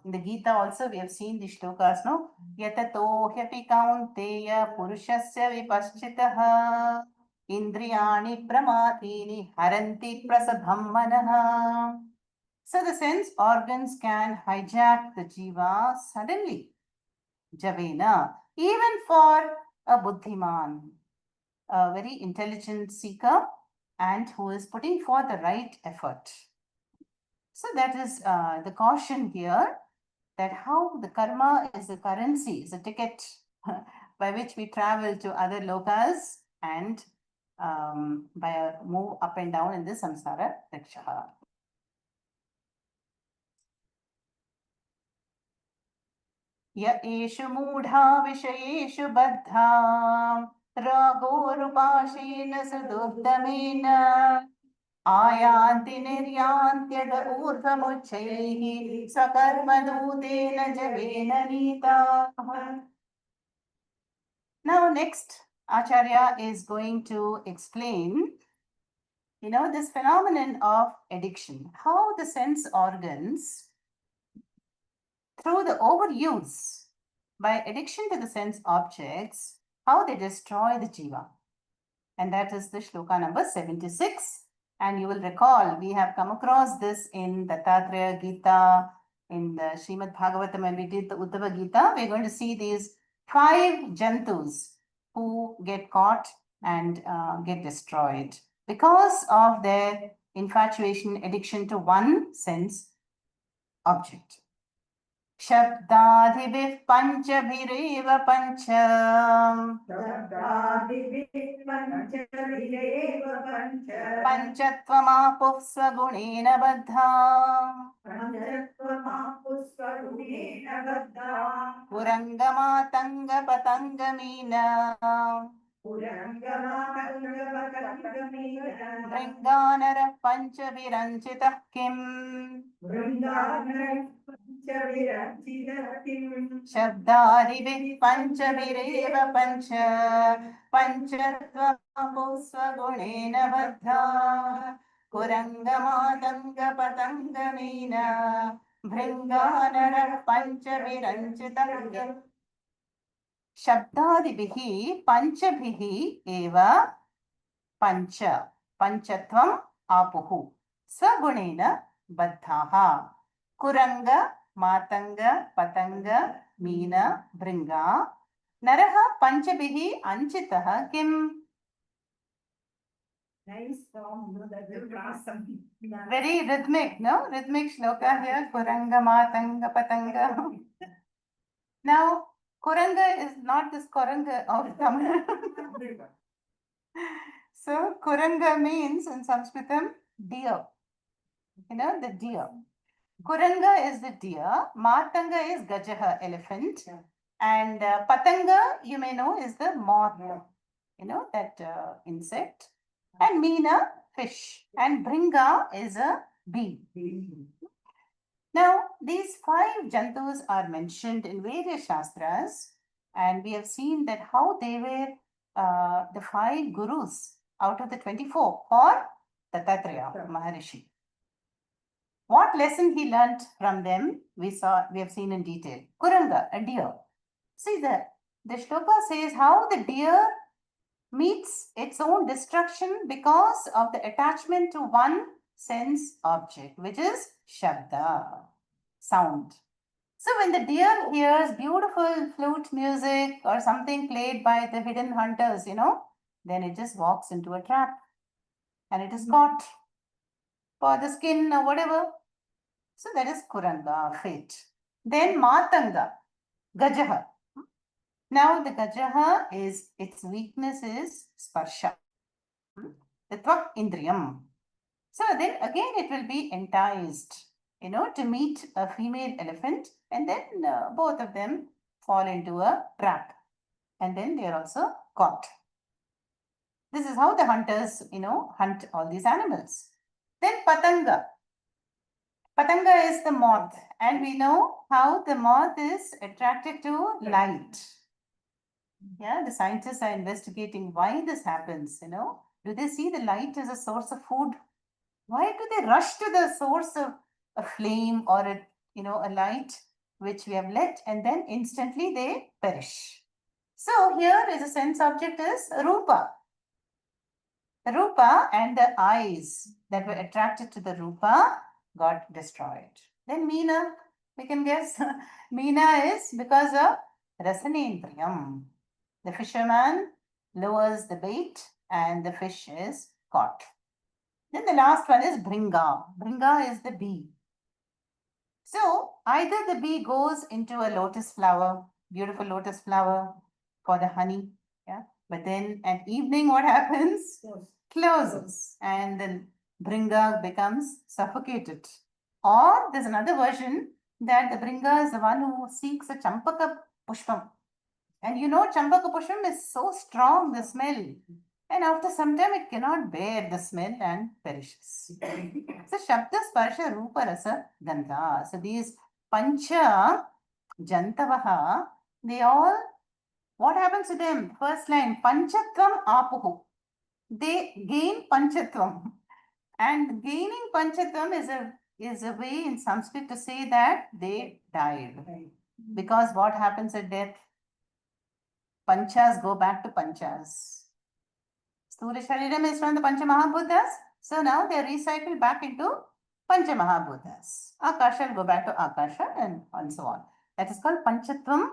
In the Gita also, we have seen the shlokas, no? Yatato hyapi kaunteya purushasya vipaschitaha indriyani pramatini haranti prasadham manaha. So the sense organs can hijack the jiva suddenly. Javena, even for a buddhiman, a very intelligent seeker, and who is putting forth the right effort. So that is the caution here, that how the karma is a currency, is a ticket by which we travel to other lokas and by a move up and down in the samsara rickshaw. य एषु मूढा विषयेषु बद्धा रागोरुपाशेन सुदुर्दमेन आयान्ति निर्यान्त्यद ऊर्ध्वमुच्चैः सकर्मदूतेन जवेन नीताः. Now next, Acharya is going to explain, this phenomenon of addiction, how the sense organs, through the overuse, by addiction to the sense objects, how they destroy the jiva. And that is the shloka number 76. And you will recall, we have come across this in Dattatreya Gita, in the Srimad Bhagavatam, when we did the Uddhava Gita. We're going to see these 5 jantus who get caught and get destroyed because of their infatuation, addiction to one sense object. शब्दादिभिः पञ्चभिरेव पञ्च पञ्चत्वमापुः स्वगुणेन बद्धा पुरङ्गमातङ्गपतङ्गमीन भृङ्गानरः पञ्चभिरञ्चितः किम् शब्दादिभिः पञ्चभिरेव पञ्च पञ्चत्वमापुः स्वगुणेन बद्धा कुरङ्गमातङ्गपतङ्गमीन भृङ्गानरः पञ्चभिरञ्चितः किम् शब्दादिभिः पञ्चभिः एव पञ्च पञ्चत्वम् आपुः स्वगुणेन बद्धाः कुरङ्ग मातङ्ग पतङ्ग mean भृङ्गा नरः पञ्चभिः अञ्चितः किम्. Nice song, that will cross something. Very rhythmic, no? Rhythmic shloka here. Kuranga matanga patanga. Now, kuranga is not this kuranga of Tamil. So, kuranga means in Sanskritam deer. The deer. Kuranga is the deer, Matanga is Gajaha, elephant, and Patanga, you may know, is the moth, that insect, and Meena, fish, and Bringa is a bee. Now, these 5 jantus are mentioned in various shastras, and we have seen that how they were the 5 gurus out of the 24 for Dattatreya Maharishi. What lesson he learnt from them, we have seen in detail. Kuranga, a deer. See, the shloka says how the deer meets its own destruction because of the attachment to one sense object, which is shabda, sound. So when the deer hears beautiful flute music or something played by the hidden hunters, then it just walks into a trap and it is caught for the skin or whatever. So that is Kuranga, fate. Then Matanga, Gajaha. Now the Gajaha is, its weakness is Sparsha, the Tvak Indriyam. So then again it will be enticed, to meet a female elephant, and then both of them fall into a trap, and then they are also caught. This is how the hunters, hunt all these animals. Then Patanga. Patanga is the moth, and we know how the moth is attracted to light. Yeah, the scientists are investigating why this happens, Do they see the light as a source of food? Why do they rush to the source of a flame or a light which we have lit, and then instantly they perish? So here is a sense object is Rupa. The Rupa and the eyes that were attracted to the Rupa got destroyed. Then Meena, we can guess. Meena is because of Rasanendriyam. The fisherman lowers the bait and the fish is caught. Then the last one is Bringa. Bringa is the bee. So either the bee goes into a lotus flower, beautiful lotus flower for the honey, yeah. But then at evening, what happens? Closes, and then Bringa becomes suffocated. Or there's another version that the Bringa is the one who seeks a Champaka Pushpam. And Champaka Pushpam is so strong, the smell. And after some time, it cannot bear the smell and perishes. So, Shabda, Sparsha, Rupa, Rasa, Gandha. So, these Pancha Jantavaha, they all, what happens to them? First line, Panchatvam Apuhu. They gain Panchatvam. And gaining Panchatvam is a way in Sanskrit to say that they died. Because what happens at death? Panchas go back to Panchas. Sthula Shariram is from the Pancha Mahabhutas. So now they are recycled back into Pancha Mahabhutas. Akasha will go back to Akasha and so on. That is called Panchatvam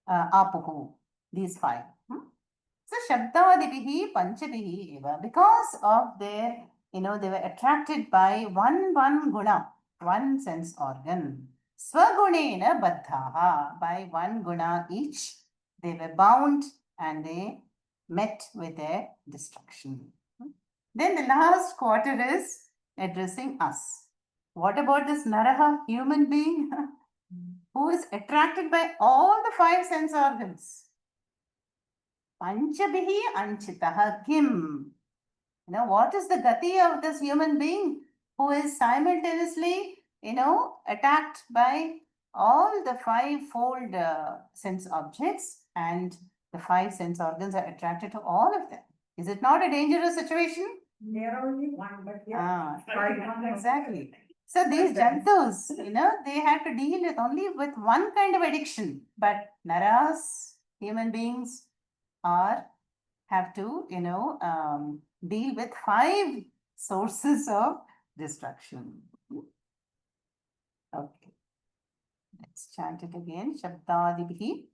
Apuhu. These five. So Shabdadibihi Panchabihi eva. Because of their, they were attracted by one guna, one sense organ. Swagunena Baddhaha. By one guna each, they were bound and they met with their destruction. Then the last quarter is addressing us. What about this Naraha, human being, who is attracted by all the five sense organs? Panchabihi Anchitaha Kim. What is the gati of this human being who is simultaneously, attacked by all the five-fold sense objects, and the five sense organs are attracted to all of them? Is it not a dangerous situation? There are only one, but yeah. Exactly. So these jantus, they had to deal with one kind of addiction, but naras, human beings, have to, deal with five sources of destruction. Okay. Let's chant it again. Shabdadibhi.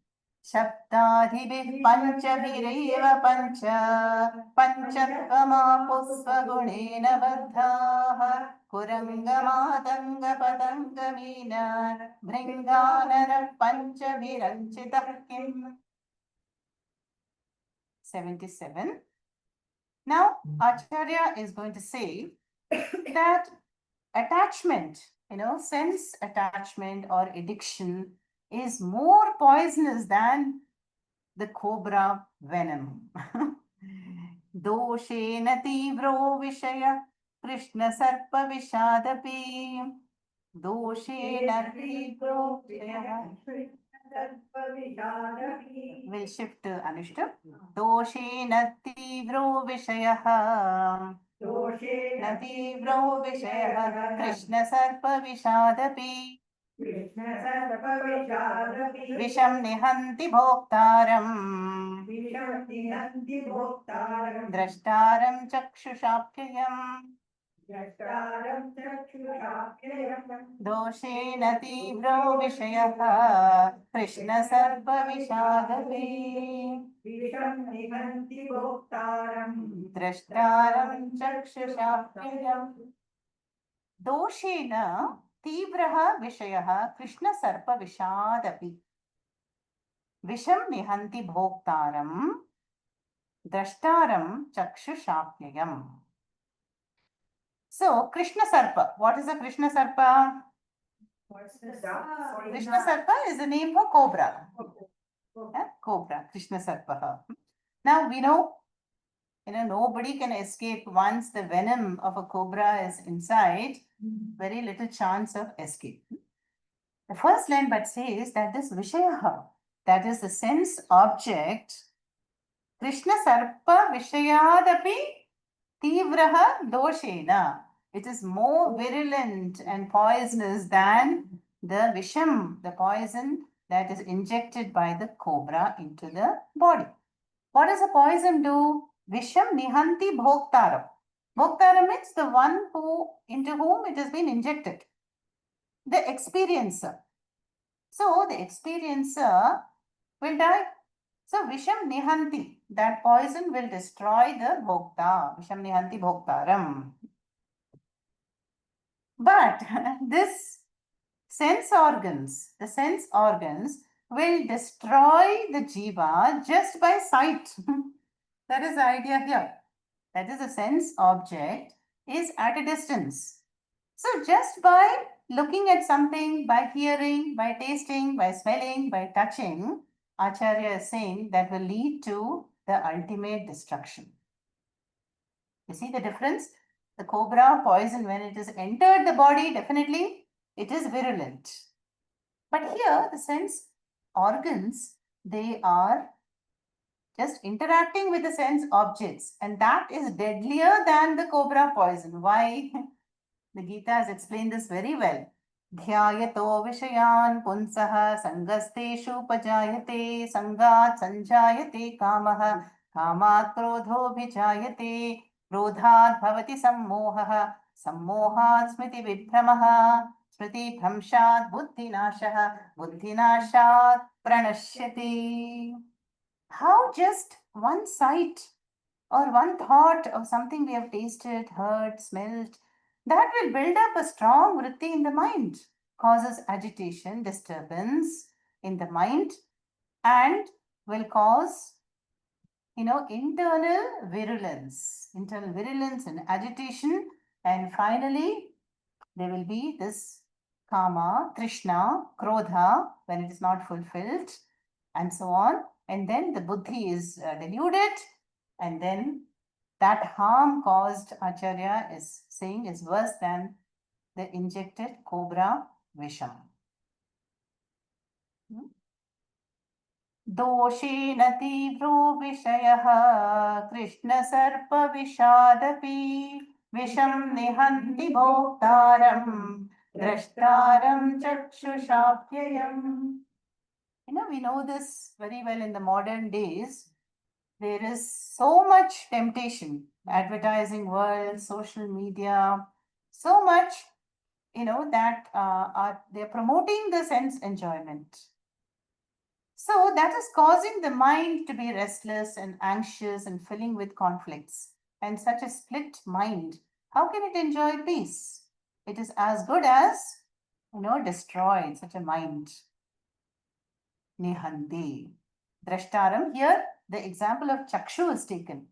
Shabdadibhi panchabhireva pancha panchattvama pusvagunena baddhaha kurangamatanga padangamina bringanara panchabhiranchitah kim. 77. Now, Acharya is going to say that attachment, sense attachment or addiction is more poisonous than the cobra venom. Doshena tivro vishaya Krishna sarpa vishadapi. Doshena tivro vishaya. We'll shift to Anushta. Doshena tivro vishayah. Doshena tivro vishayah. Krishna sarpa vishadapi. Visham nihanti bhoktaram. Drashtaram chakshushakyayam. दोषेण तीव्रो विषयः कृष्णसर्पविषादपि द्रष्टारं चक्षुषाप्ययम्. Doshena Tibraha Vishayaha Krishna Sarpa Vishadapi Visham Nihanti Bhoktaram Drashtaram Chakshushakyayam. So, Krishna Sarpa. What is a Krishna Sarpa? What's this? Sorry. Krishna Sarpa is the name for cobra. Yeah? Cobra, Krishna Sarpa. Now we know, nobody can escape once the venom of a cobra is inside. Very little chance of escape. The first line but says that this Vishayaha, that is the sense object, Krishna Sarpa Vishayadapi Tivraha Doshena. It is more virulent and poisonous than the Visham, the poison that is injected by the cobra into the body. What does a poison do? Visham Nihanti Bhoktaram. Bhoktaram means the one into whom it has been injected. The experiencer. So the experiencer will die. So Visham Nihanti, that poison will destroy the Bhokta. Visham Nihanti Bhoktaram. But this the sense organs will destroy the jiva just by sight. That is the idea here. That is, the sense object is at a distance. So just by looking at something, by hearing, by tasting, by smelling, by touching, Acharya is saying that will lead to the ultimate destruction. You see the difference? The cobra poison, when it has entered the body, definitely it is virulent. But here, the sense organs, they are just interacting with the sense objects, and that is deadlier than the cobra poison. Why? The Gita has explained this very well. Dhyayato Vishayan Punsaha Sangasteshu Pajayate Sangat Sanjayate Kamaha Kamat Krodho Vijayate Krodhat Bhavati Sammohaha Sammohat Smriti Vibhramaha Smriti Bhamshat Buddhinashaha Buddhinashat Pranashyati. How just one sight or one thought of something we have tasted, heard, smelled, that will build up a strong vritti in the mind, causes agitation, disturbance in the mind, and will cause, internal virulence and agitation. And finally, there will be this kama, trishna, krodha, when it is not fulfilled, and so on. And then the buddhi is deluded, and then that harm caused, Acharya is saying, is worse than the injected cobra visham. दोषेण तीव्रो विषयः कृष्णसर्पविषादपि विषं निहन्ति भोक्तारं द्रष्टारं चक्षुषाप्ययम्. We know this very well in the modern days. There is so much temptation, advertising world, social media, so much, that they're promoting the sense enjoyment. So that is causing the mind to be restless and anxious and filling with conflicts. And such a split mind, how can it enjoy peace? It is as good as, destroyed, such a mind. Nihanti. Drashtaram, here the example of chakshu is taken,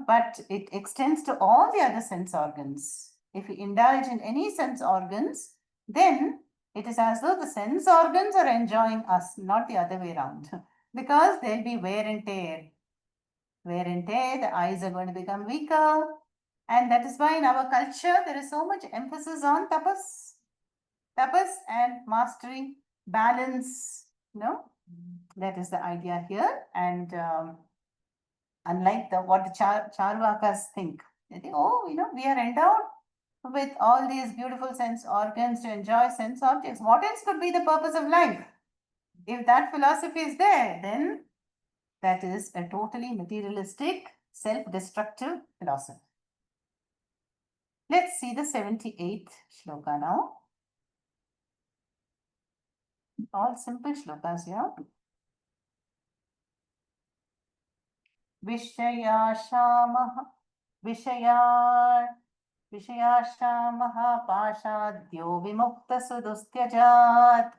but it extends to all the other sense organs. If we indulge in any sense organs, then it is as though the sense organs are enjoying us, not the other way around, because there'll be wear and tear. Wear and tear, the eyes are going to become weaker. And that is why in our culture, there is so much emphasis on tapas and mastery, balance, that is the idea here. And unlike what the Charvakas think, they think, oh, we are endowed with all these beautiful sense organs to enjoy sense objects. What else could be the purpose of life? If that philosophy is there, then that is a totally materialistic, self-destructive philosophy. Let's see the 78th shloka now. All simple shlokas here. Vishaya Shamah Vishaya विषयाशा महापाशाद्यो विमुक्तसुदुस्त्यजात्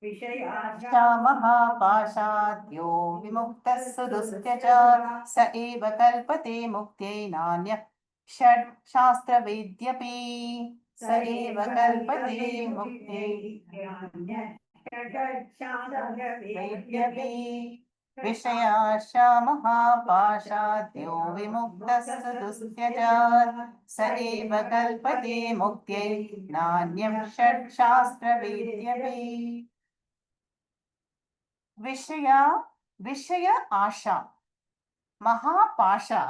विषयाशा महापाशाद्यो विमुक्तः सुदुस्त्यजात् स एव कल्पते मुक्त्यै नान्यः षड् शास्त्रवेद्यपि स एव कल्पते मुक्त्यै वेद्यपि विषयाशा महापाशाद्यो विमुक्तः सुदुस्त्यजात् स एव कल्पते मुक्त्यै नान्यं षट् शास्त्रवेद्यपि विषय आशा महापाशा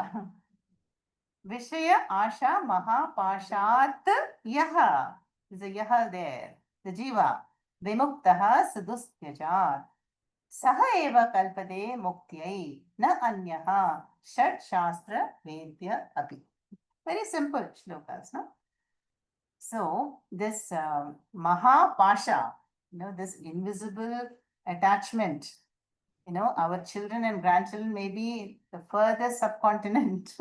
विषय आशा महापाशात् यः is a यः there the jiva विमुक्तः सुदुस्त्यजात् सह एव कल्पते मुक्त्यै न अन्यः षट् शास्त्र वेद्य अपि. Very simple shlokas, no? So this mahapasha, this invisible attachment, our children and grandchildren may be the furthest subcontinent,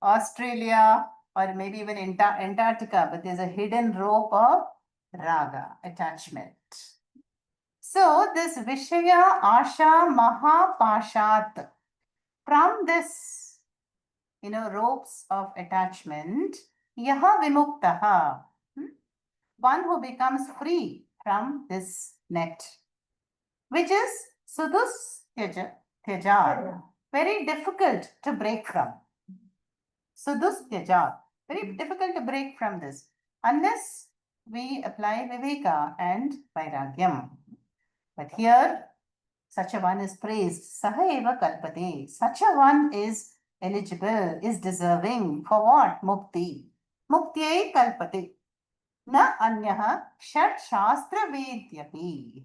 Australia, or maybe even Antarctica, but there's a hidden rope of raga, attachment. So this Vishaya Asha Mahapashat, from this, ropes of attachment, Yaha Vimuktaha, one who becomes free from this net, which is Sudus Tyajar, very difficult to break from. Sudus Tyajar, very difficult to break from this, unless we apply Viveka and Vairagyam. But here, such a one is praised. Saha eva kalpate. Such a one is eligible, is deserving for what? Mukti. Muktye kalpate. Na anyaha shat shastra vedyapi.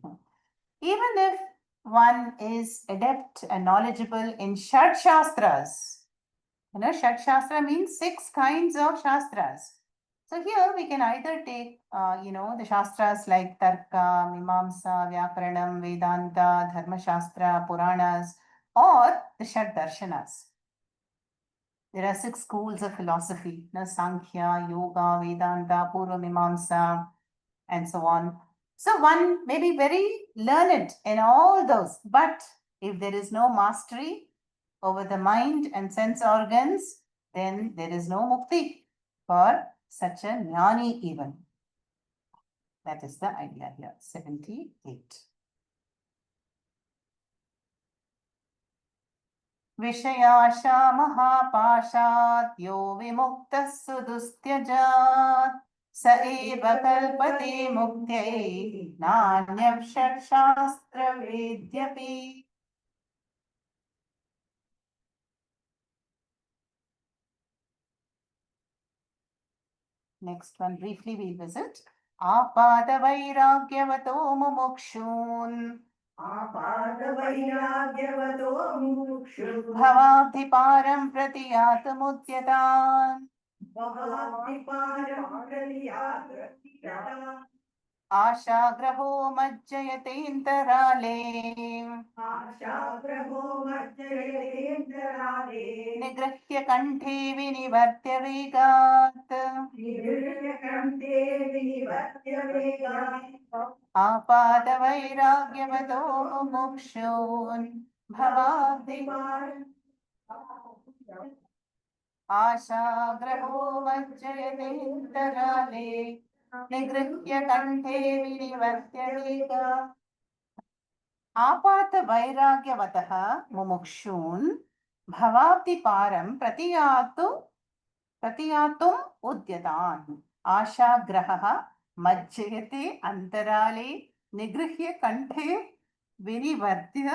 Even if one is adept and knowledgeable in shat shastras, shat shastra means 6 kinds of shastras. So here we can either take, the shastras like Tarka, Mimamsa, Vyakaranam, Vedanta, Dharma Shastra, Puranas, or the Shat Darshanas. There are 6 schools of philosophy, Sankhya, Yoga, Vedanta, Purva Mimamsa, and so on. So one may be very learned in all those, but if there is no mastery over the mind and sense organs, then there is no mukti for such a jnani even. That is the idea here. 78. Vishayasha mahapashat yo vimuktas sudustyajat sa eva kalpate muktyai nanyam षट् shastra vedyapi. Next one, briefly we'll visit. Apada vairagyavato mumukshun आपादवैराग्यवतो मुमुक्षु भवाब्धिपारं प्रति यातुमुद्यतान् भवाब्धिपारं आशाग्रहो मज्जयतेऽन्तराले आशाग्रहो मज्जयतेऽन्तराले निगृह्य कण्ठे विनिवर्त्य वेगात् निगृह्यकण्ठे विनिवर्त्य वेगात् आपादवैराग्यवतो मुमुक्षून् भवाब्धिपारं आशाग्रहो मज्जयतेऽन्तराले निगृह्य कण्ठे विनिवर्त्य वेगात् आपात वैराग्यवतः मुमुक्षून् भवाब्धिपारं प्रतियातुम् उद्यतान् आशाग्रहः मज्जयते अन्तराले निगृह्य कण्ठे विनिवर्त्य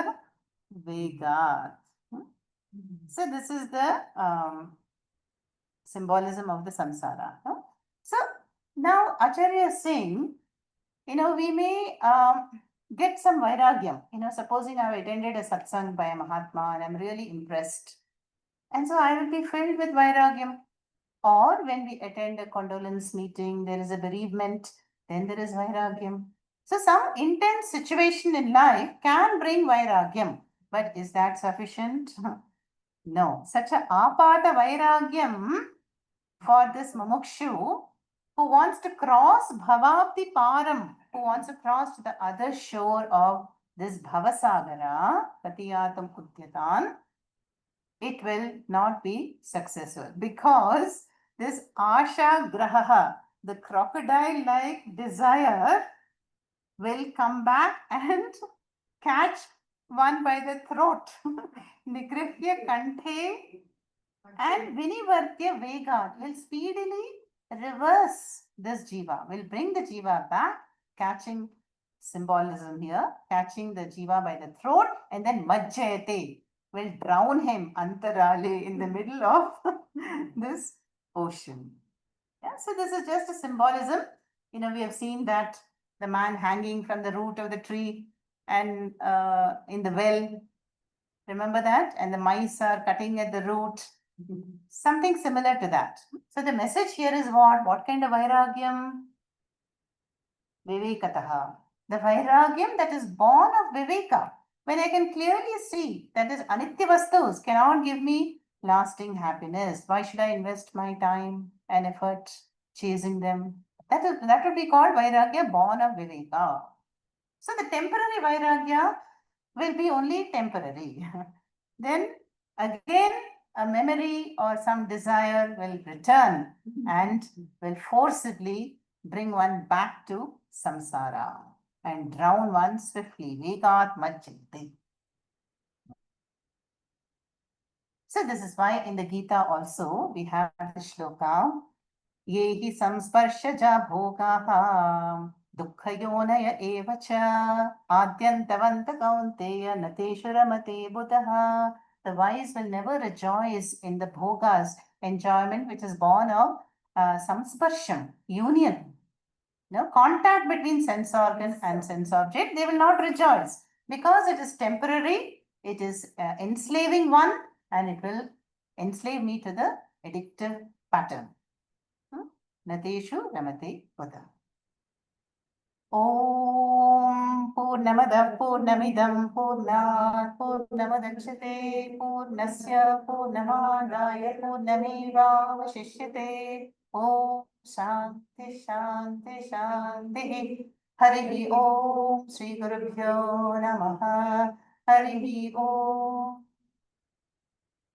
वेगात्. So this is the symbolism of the samsara. So now Acharya is saying, we may get some vairagyam. Supposing I've attended a satsang by a Mahatma and I'm really impressed. And so I will be filled with vairagyam. Or when we attend a condolence meeting, there is a bereavement, then there is vairagyam. So some intense situation in life can bring vairagyam. But is that sufficient? No. Such a apata vairagyam for this mumukshu who wants to cross bhavavti param, who wants to cross to the other shore of this bhavasagara, patiyatam kutyatan, it will not be successful because this asha graha, the crocodile like desire, will come back and catch one by the throat. Nigrihya kanthe and Vinivartya Vega will speedily reverse this jiva, will bring the jiva back, catching symbolism here, catching the jiva by the throat, and then Majjayate will drown him antarale in the middle of this ocean. Yeah, so this is just a symbolism. We have seen that the man hanging from the root of the tree and in the well. Remember that? And the mice are cutting at the root. Something similar to that. So the message here is what? What kind of vairagyam? Vivekataha. The vairagyam that is born of Viveka. When I can clearly see that is anitya vastus cannot give me lasting happiness. Why should I invest my time and effort chasing them? That would be called vairagya born of Viveka. So the temporary vairagya will be only temporary. Then again, a memory or some desire will return and will forcibly bring one back to samsara and drown one swiftly. Vegat majjate. So this is why in the Gita also we have the shloka, ये हि संस्पर्शजा भोगाः दुःखयोनय एव च आद्यन्तवन्त कौन्तेय न तेषु रमते बुधः. The wise will never rejoice in the bhogas, enjoyment which is born of samsparsham, union. Contact between sense organ and sense object, they will not rejoice because it is temporary, it is enslaving one, and it will enslave me to the addictive pattern. Nateshu ramate buddha. Om Purnamada Purnamidam Purnat Purnamadakshate Purnasya Purnamadaya Purnameva Vashishyate. Om Shanti Shanti Shanti. Harihi Om Sri Gurubhyo Namaha. Harihi Om